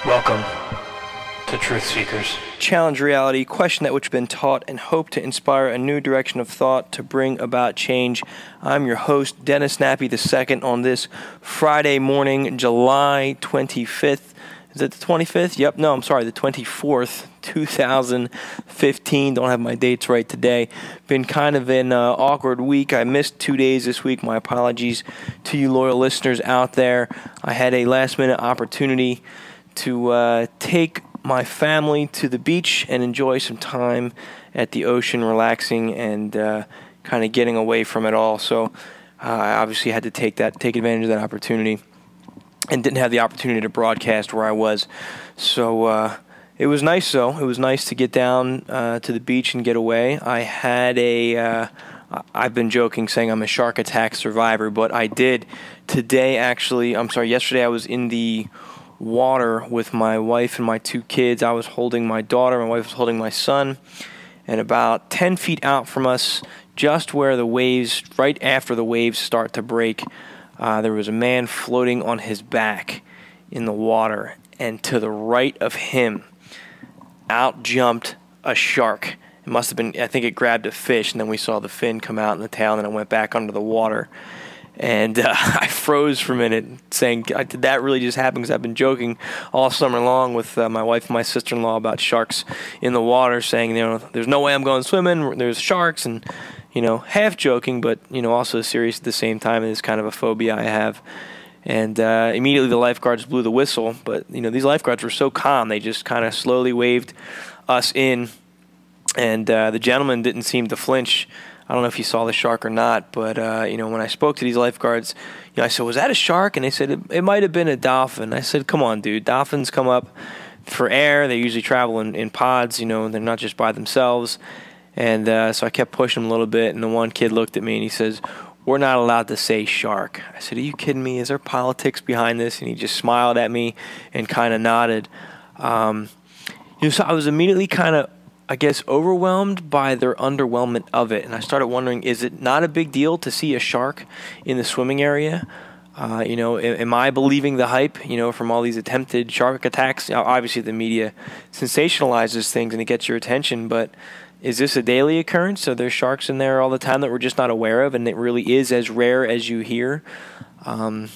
Welcome to Truth Seekers. Challenge reality, question that which has been taught, and hope to inspire a new direction of thought to bring about change. I'm your host, Dennis Nappy II, on this Friday morning, July 25th. Is it the 25th? Yep, no, I'm sorry, the 24th, 2015. Don't have my dates right today. Been kind of an awkward week. I missed 2 days this week. My apologies to you loyal listeners out there. I had a last-minute opportunity to take my family to the beach and enjoy some time at the ocean, relaxing and kind of getting away from it all. So I obviously had to take advantage of that opportunity, and didn't have the opportunity to broadcast where I was. So it was nice, though. It was nice to get down to the beach and get away. I had I've been joking saying I'm a shark attack survivor, but I did today yesterday I was in the water with my wife and my two kids. I was holding my daughter, my wife was holding my son, and about 10 feet out from us, just where the waves, right after the waves start to break, there was a man floating on his back in the water, and to the right of him, out jumped a shark. It must have been, I think it grabbed a fish, and then we saw the fin come out in the tail, and then it went back under the water. And I froze for a minute, saying, did that really just happen? Because I've been joking all summer long with my wife and my sister-in-law about sharks in the water, saying, there's no way I'm going swimming, there's sharks, and, half joking, but, also serious at the same time. It's kind of a phobia I have. And immediately the lifeguards blew the whistle, but, these lifeguards were so calm, they just kind of slowly waved us in, and the gentleman didn't seem to flinch. I don't know if you saw the shark or not, but, when I spoke to these lifeguards, I said, was that a shark? And they said, it might have been a dolphin. I said, come on, dude. Dolphins come up for air. They usually travel in pods, they're not just by themselves. And so I kept pushing them a little bit, and the one kid looked at me and he says, we're not allowed to say shark. I said, are you kidding me? Is there politics behind this? And he just smiled at me and kind of nodded. So I was immediately kind of, overwhelmed by their underwhelmment of it. And I started wondering, is it not a big deal to see a shark in the swimming area? Am I believing the hype, from all these attempted shark attacks? Obviously, the media sensationalizes things and it gets your attention, but is this a daily occurrence? Are there sharks in there all the time that we're just not aware of, and it really is as rare as you hear? I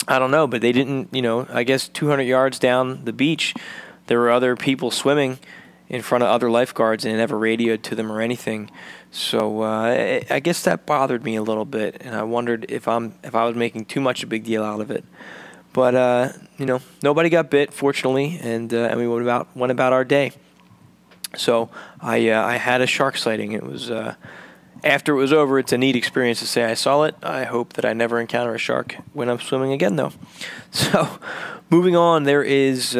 don't know, but they didn't, 200 yards down the beach, there were other people swimming in front of other lifeguards, and it never radioed to them or anything. So I guess that bothered me a little bit, and I wondered if I was making too much a big deal out of it. But nobody got bit, fortunately, and we went about our day. So I had a shark sighting. It was after it was over, it's a neat experience to say I saw it. I hope that I never encounter a shark when I'm swimming again, though. So moving on, there is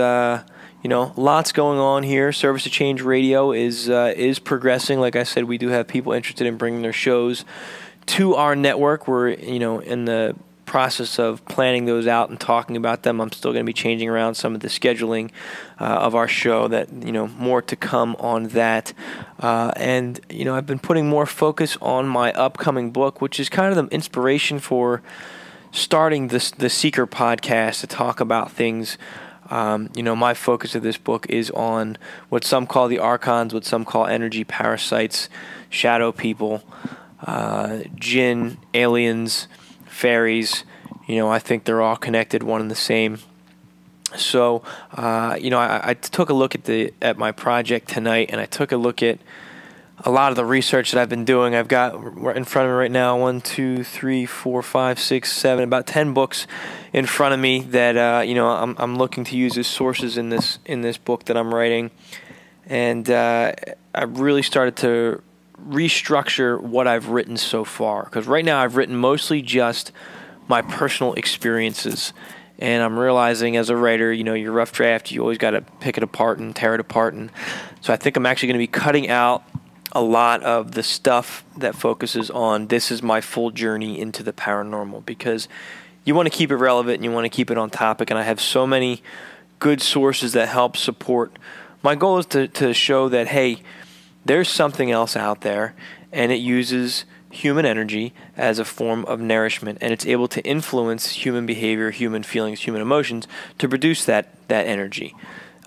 lots going on here. Service to Change Radio is progressing. Like I said, we do have people interested in bringing their shows to our network. We're, in the process of planning those out and talking about them. I'm still going to be changing around some of the scheduling of our show. That more to come on that. And I've been putting more focus on my upcoming book, which is kind of the inspiration for starting the Seiker Podcast to talk about things. My focus of this book is on what some call the archons, what some call energy parasites, shadow people, jinn, aliens, fairies. I think they're all connected, one and the same. So, I took a look at my project tonight, and I took a look at a lot of the research that I've been doing. I've got in front of me right now 1, 2, 3, 4, 5, 6, 7, about 10 books in front of me that I'm looking to use as sources in this book that I'm writing, and I've really started to restructure what I've written so far, because right now I've written mostly just my personal experiences. And I'm realizing as a writer, your rough draft, you always got to pick it apart and tear it apart. And so I think I'm actually going to be cutting out a lot of the stuff that focuses on this is my full journey into the paranormal, because you want to keep it relevant and you want to keep it on topic. And I have so many good sources that help support. My goal is to show that, hey, there's something else out there, and it uses human energy as a form of nourishment, and it's able to influence human behavior, human feelings, human emotions to produce that energy.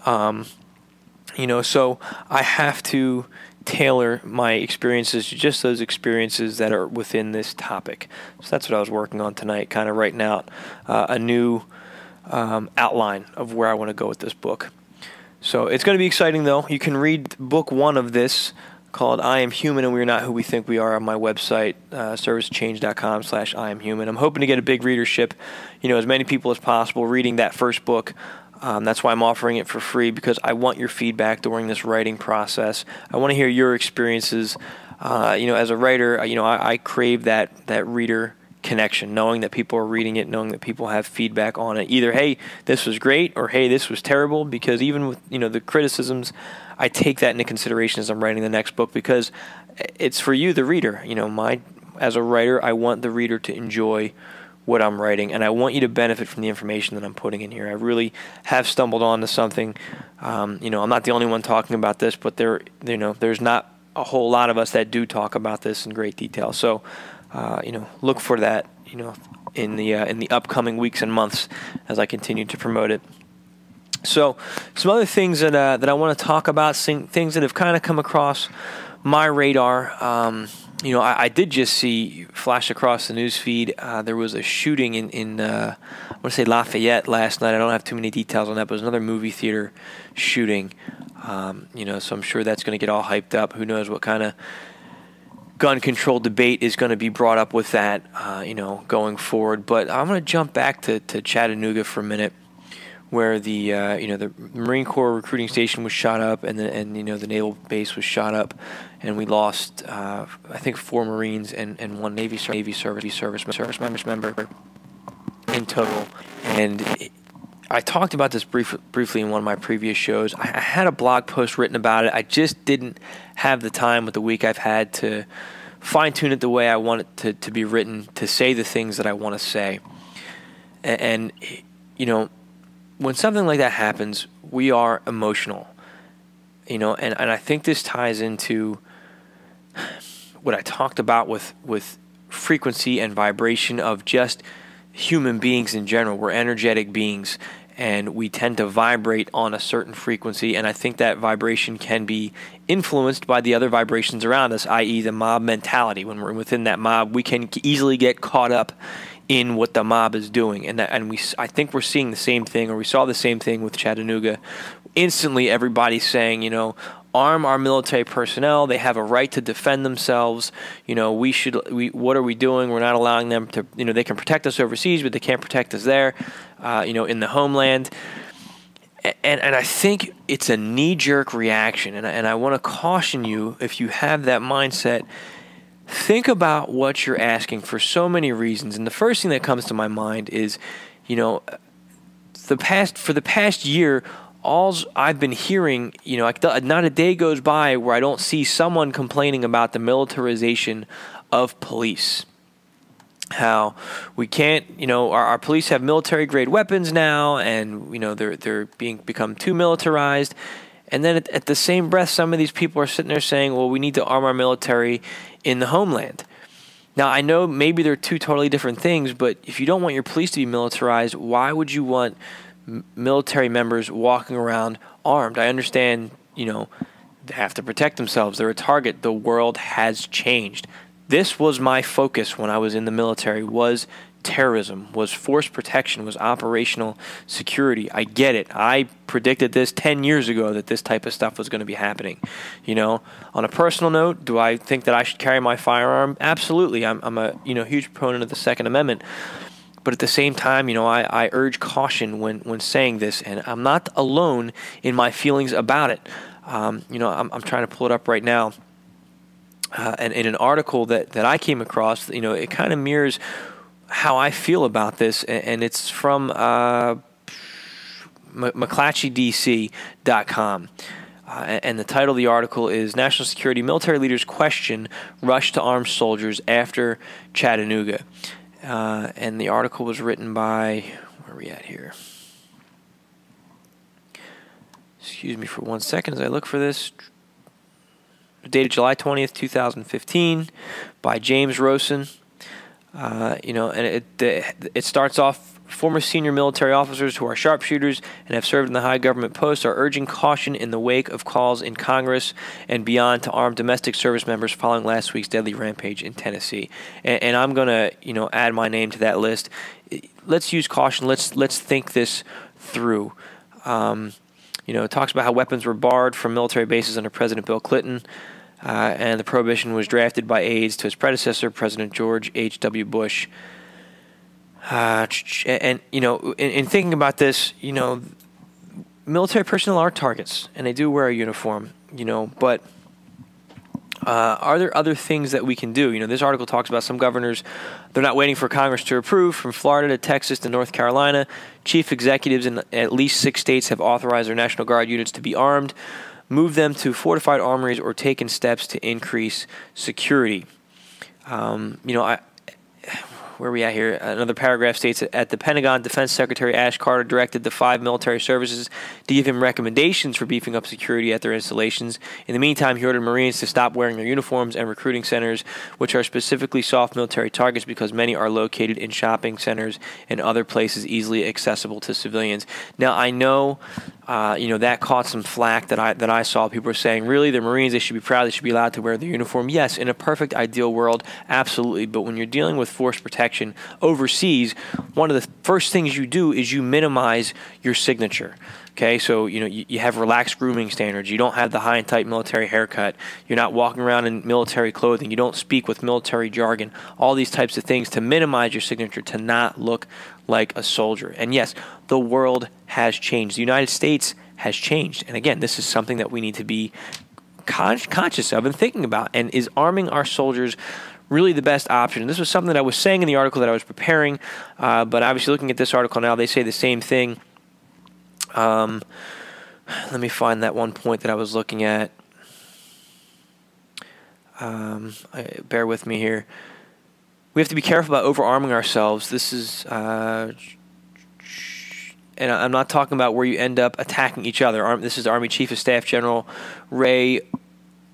So I have to tailor my experiences to just those experiences that are within this topic. So that's what I was working on tonight, kind of writing out a new outline of where I want to go with this book. So it's going to be exciting, though. You can read book 1 of this, called I Am Human and We're Not Who We Think We Are, on my website, servicechange.com/IamHuman. I'm hoping to get a big readership, as many people as possible reading that first book. That's why I'm offering it for free, because I want your feedback during this writing process. I want to hear your experiences. As a writer, I crave that reader connection, knowing that people are reading it, knowing that people have feedback on it. Either, hey, this was great, or hey, this was terrible, because even with, the criticisms, I take that into consideration as I'm writing the next book, because it's for you, the reader. As a writer, I want the reader to enjoy what I'm writing, and I want you to benefit from the information that I'm putting in here. I really have stumbled onto something. I'm not the only one talking about this, but there's not a whole lot of us that do talk about this in great detail. So, look for that, in the upcoming weeks and months as I continue to promote it. So, some other things that I want to talk about, things that have kind of come across my radar. I did just see flash across the news feed. There was a shooting in I want to say Lafayette last night. I don't have too many details on that, but it was another movie theater shooting. So I'm sure that's going to get all hyped up. Who knows what kind of gun control debate is going to be brought up with that, going forward. But I'm going to jump back to Chattanooga for a minute, where the Marine Corps recruiting station was shot up, and the naval base was shot up, and we lost I think 4 Marines and 1 Navy service member in total. And I talked about this briefly in one of my previous shows. I had a blog post written about it. I just didn't have the time with the week I've had to fine-tune it the way I want it to be written, to say the things that I want to say. And when something like that happens, we are emotional, and I think this ties into what I talked about with frequency and vibration of just human beings in general. We're energetic beings, and we tend to vibrate on a certain frequency, and I think that vibration can be influenced by the other vibrations around us, i.e. the mob mentality. When we're within that mob, we can easily get caught up in what the mob is doing, I think we're seeing the same thing, or we saw the same thing with Chattanooga. Instantly, everybody's saying, arm our military personnel. They have a right to defend themselves. What are we doing? We're not allowing them to. They can protect us overseas, but they can't protect us there. In the homeland. And I think it's a knee-jerk reaction, and I want to caution you, if you have that mindset, think about what you're asking for so many reasons. And the first thing that comes to my mind is, for the past year, all I've been hearing, not a day goes by where I don't see someone complaining about the militarization of police. How we can't, our police have military-grade weapons now, and they're become too militarized. And then at the same breath, some of these people are sitting there saying, well, we need to arm our military in the homeland. Now, I know maybe they're two totally different things, but if you don't want your police to be militarized, why would you want military members walking around armed? I understand, they have to protect themselves. They're a target. The world has changed. This was my focus when I was in the military, was terrorism, was force protection, was operational security. I get it. I predicted this 10 years ago that this type of stuff was going to be happening. On a personal note, do I think that I should carry my firearm? Absolutely. I'm a huge proponent of the Second Amendment. But at the same time, I urge caution when saying this, and I'm not alone in my feelings about it. I'm trying to pull it up right now. And in an article that I came across, it kind of mirrors how I feel about this, and it's from McClatchydC.com. And the title of the article is National Security Military Leaders Question Rush to Arm Soldiers After Chattanooga. And the article was written by, where are we at here? Excuse me for 1 second as I look for this. Dated July 20th, 2015, by James Rosen. And it starts off, former senior military officers who are sharpshooters and have served in the high government posts are urging caution in the wake of calls in Congress and beyond to arm domestic service members following last week's deadly rampage in Tennessee. And I'm going to, add my name to that list. Let's use caution. Let's think this through. It talks about how weapons were barred from military bases under President Bill Clinton. And the prohibition was drafted by aides to his predecessor, President George H.W. Bush. In thinking about this, military personnel are targets, and they do wear a uniform, but are there other things that we can do? This article talks about some governors, they're not waiting for Congress to approve. From Florida to Texas to North Carolina, chief executives in at least 6 states have authorized their National Guard units to be armed, move them to fortified armories, or taken steps to increase security. Where are we at here? Another paragraph states at the Pentagon, Defense Secretary Ash Carter directed the 5 military services to give him recommendations for beefing up security at their installations. In the meantime, he ordered Marines to stop wearing their uniforms and recruiting centers, which are specifically soft military targets because many are located in shopping centers and other places easily accessible to civilians. Now, I know that caught some flack that I saw. People were saying, really, the Marines, they should be proud, they should be allowed to wear their uniform. Yes, in a perfect, ideal world, absolutely. But when you're dealing with force protection overseas, one of the first things you do is you minimize your signature. Okay, so you have relaxed grooming standards. You don't have the high and tight military haircut. You're not walking around in military clothing. You don't speak with military jargon. All these types of things to minimize your signature, to not look like a soldier. And yes, the world has changed. The United States has changed. And again, this is something that we need to be conscious of and thinking about. And is arming our soldiers really the best option? And this was something that I was saying in the article that I was preparing, but obviously looking at this article now, they say the same thing. Let me find that one point that I was looking at. Bear with me here. We have to be careful about overarming ourselves. This is, and I'm not talking about where you end up attacking each other. This is Army Chief of Staff General Ray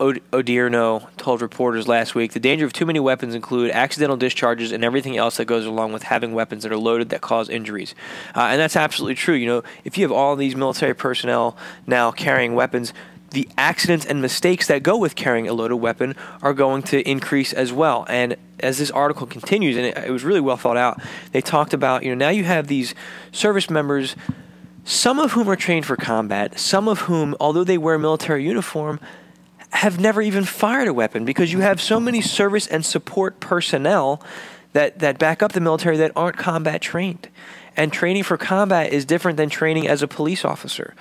Odierno told reporters last week, the danger of too many weapons include accidental discharges and everything else that goes along with having weapons that are loaded that cause injuries. And that's absolutely true. If you have all these military personnel now carrying weapons, the accidents and mistakes that go with carrying a loaded weapon are going to increase as well. And as this article continues, and it was really well thought out, they talked about, now you have these service members, some of whom are trained for combat, some of whom, although they wear military uniform, have never even fired a weapon, because you have so many service and support personnel that back up the military that aren't combat trained. And training for combat is different than training as a police officer.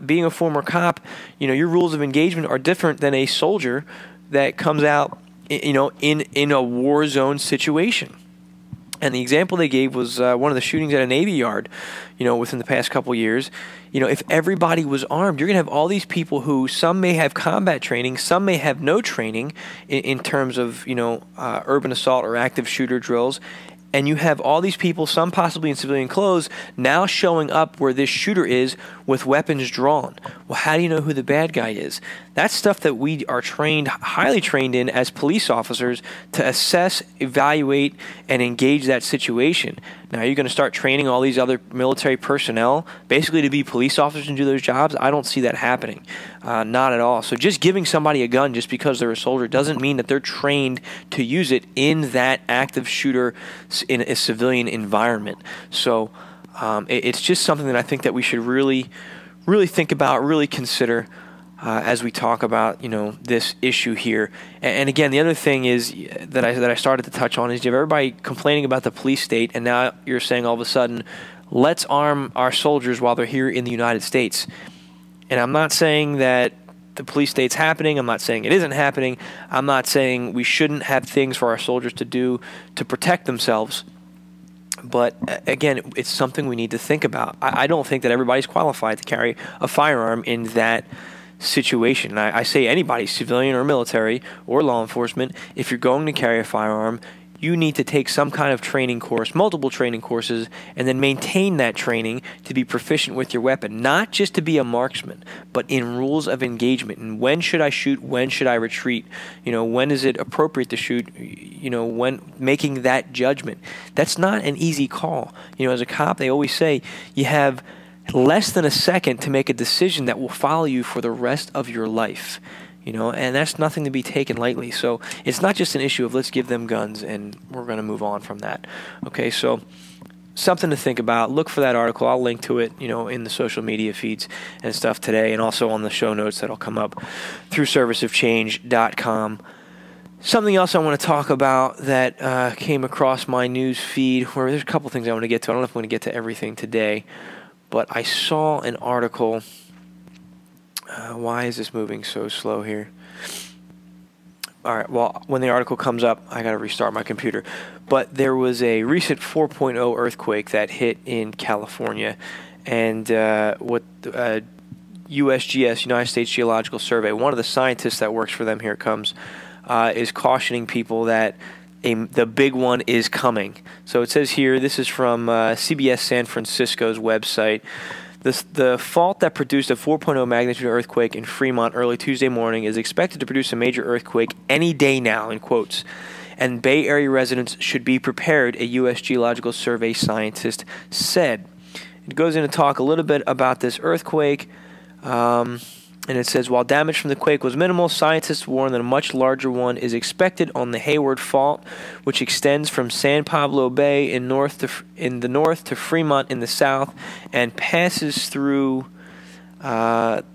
Being a former cop, your rules of engagement are different than a soldier that comes out, in a war zone situation. And the example they gave was one of the shootings at a Navy yard, within the past couple years. If everybody was armed, you're going to have all these people who some may have combat training, some may have no training in terms of, urban assault or active shooter drills. And you have all these people, some possibly in civilian clothes, now showing up where this shooter is with weapons drawn. Well, how do you know who the bad guy is? That's stuff that we are trained, highly trained in as police officers to assess, evaluate, and engage that situation. Now, you're going to start training all these other military personnel basically to be police officers and do those jobs? I don't see that happening. Not at all. So just giving somebody a gun just because they're a soldier doesn't mean that they're trained to use it in that active shooter in a civilian environment. So it's just something that I think that we should really think about, really consider as we talk about, this issue here. And again, the other thing is that I started to touch on is you have everybody complaining about the police state, and now you're saying all of a sudden, let's arm our soldiers while they're here in the United States. And I'm not saying that the police state's happening. I'm not saying it isn't happening. I'm not saying we shouldn't have things for our soldiers to do to protect themselves. But again, it's something we need to think about. I don't think that everybody's qualified to carry a firearm in that situation. I say anybody, civilian or military or law enforcement, if you're going to carry a firearm, you need to take some kind of training course, multiple training courses, and then maintain that training to be proficient with your weapon, not just to be a marksman, but in rules of engagement. And when should I shoot? When should I retreat? When is it appropriate to shoot? When making that judgment. That's not an easy call. As a cop, they always say you have less than a second to make a decision that will follow you for the rest of your life. And that's nothing to be taken lightly. So it's not just an issue of let's give them guns and we're going to move on from that. Okay, so something to think about. Look for that article. I'll link to it, in the social media feeds and stuff today, and also on the show notes that'll come up through serviceofchange.com. Something else I want to talk about that came across my news feed, where there's a couple things I want to get to. I don't know if I'm going to get to everything today, but I saw an article. Why is this moving so slow here? All right, well, when the article comes up, I got to restart my computer. But there was a recent 4.0 earthquake that hit in California, and what USGS, United States Geological Survey, one of the scientists that works for them, here it comes, is cautioning people that the big one is coming. So it says here, this is from CBS San Francisco's website. The fault that produced a 4.0 magnitude earthquake in Fremont early Tuesday morning is expected to produce a major earthquake any day now, in quotes. And Bay Area residents should be prepared, a U.S. Geological Survey scientist said. It goes in to talk a little bit about this earthquake. And it says, while damage from the quake was minimal, scientists warn that a much larger one is expected on the Hayward Fault, which extends from San Pablo Bay in the north to Fremont in the south, and passes through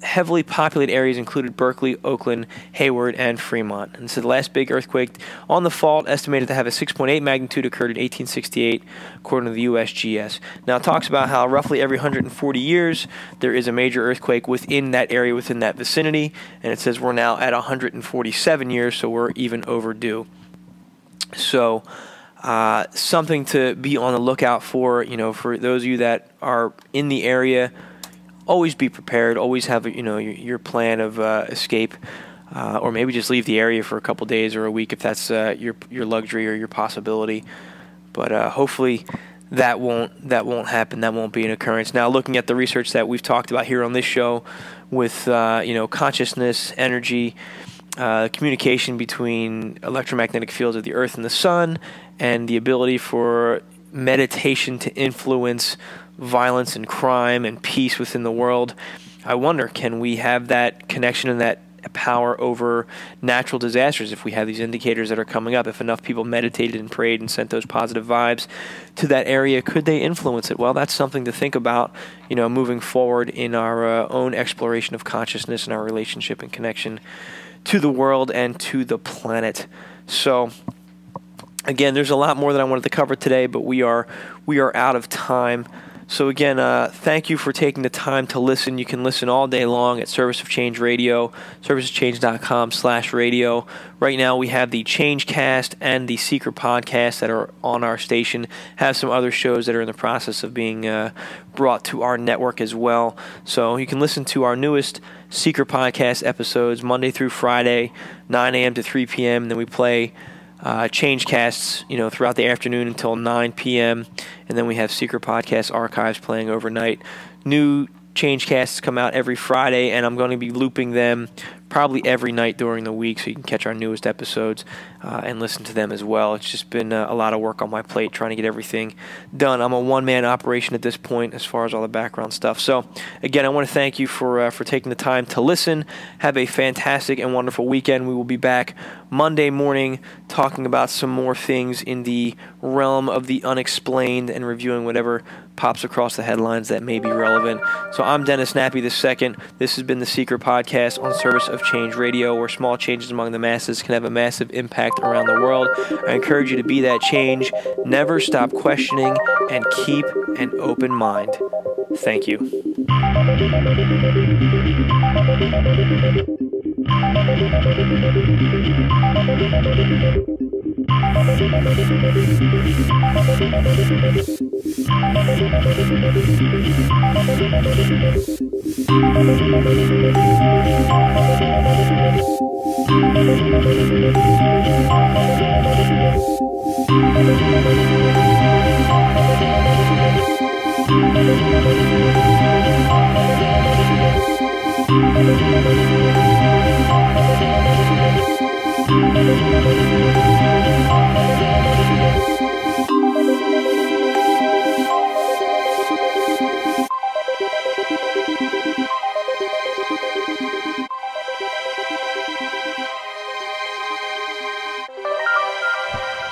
heavily populated areas included Berkeley, Oakland, Hayward, and Fremont. And so the last big earthquake on the fault, estimated to have a 6.8 magnitude, occurred in 1868, according to the USGS. Now it talks about how roughly every 140 years there is a major earthquake within that area, within that vicinity, and it says we're now at 147 years, so we're even overdue. So something to be on the lookout for, for those of you that are in the area. Always be prepared. Always have your plan of escape, or maybe just leave the area for a couple days or a week if that's your luxury or your possibility. But hopefully that won't happen. That won't be an occurrence. Now, looking at the research that we've talked about here on this show, with consciousness, energy, communication between electromagnetic fields of the Earth and the Sun, and the ability for meditation to influence violence and crime and peace within the world. I wonder, can we have that connection and that power over natural disasters if we have these indicators that are coming up? If enough people meditated and prayed and sent those positive vibes to that area, could they influence it? Well, that's something to think about, moving forward in our own exploration of consciousness and our relationship and connection to the world and to the planet. So again, there's a lot more that I wanted to cover today, but we are out of time. So again, thank you for taking the time to listen. You can listen all day long at Service of Change Radio, serviceofchange.com/radio. Right now we have the Changecast and the Seiker Podcast that are on our station. Have some other shows that are in the process of being brought to our network as well. So you can listen to our newest Seiker Podcast episodes Monday through Friday, 9 a.m. to 3 p.m. And then we play Changecasts, throughout the afternoon until 9 p.m. And then we have Seiker Podcast archives playing overnight. New Changecasts come out every Friday, and I'm going to be looping them probably every night during the week, so you can catch our newest episodes and listen to them as well. It's just been a lot of work on my plate trying to get everything done. I'm a one-man operation at this point as far as all the background stuff. So, again, I want to thank you for taking the time to listen. Have a fantastic and wonderful weekend. We will be back Monday morning talking about some more things in the realm of the unexplained and reviewing whatever pops across the headlines that may be relevant. So I'm Dennis Snappy II. This has been the Seiker Podcast on Service of Change Radio, where small changes among the masses can have a massive impact around the world. I encourage you to be that change. Never stop questioning and keep an open mind. Thank you.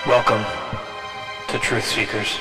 Welcome to Truth Seekers.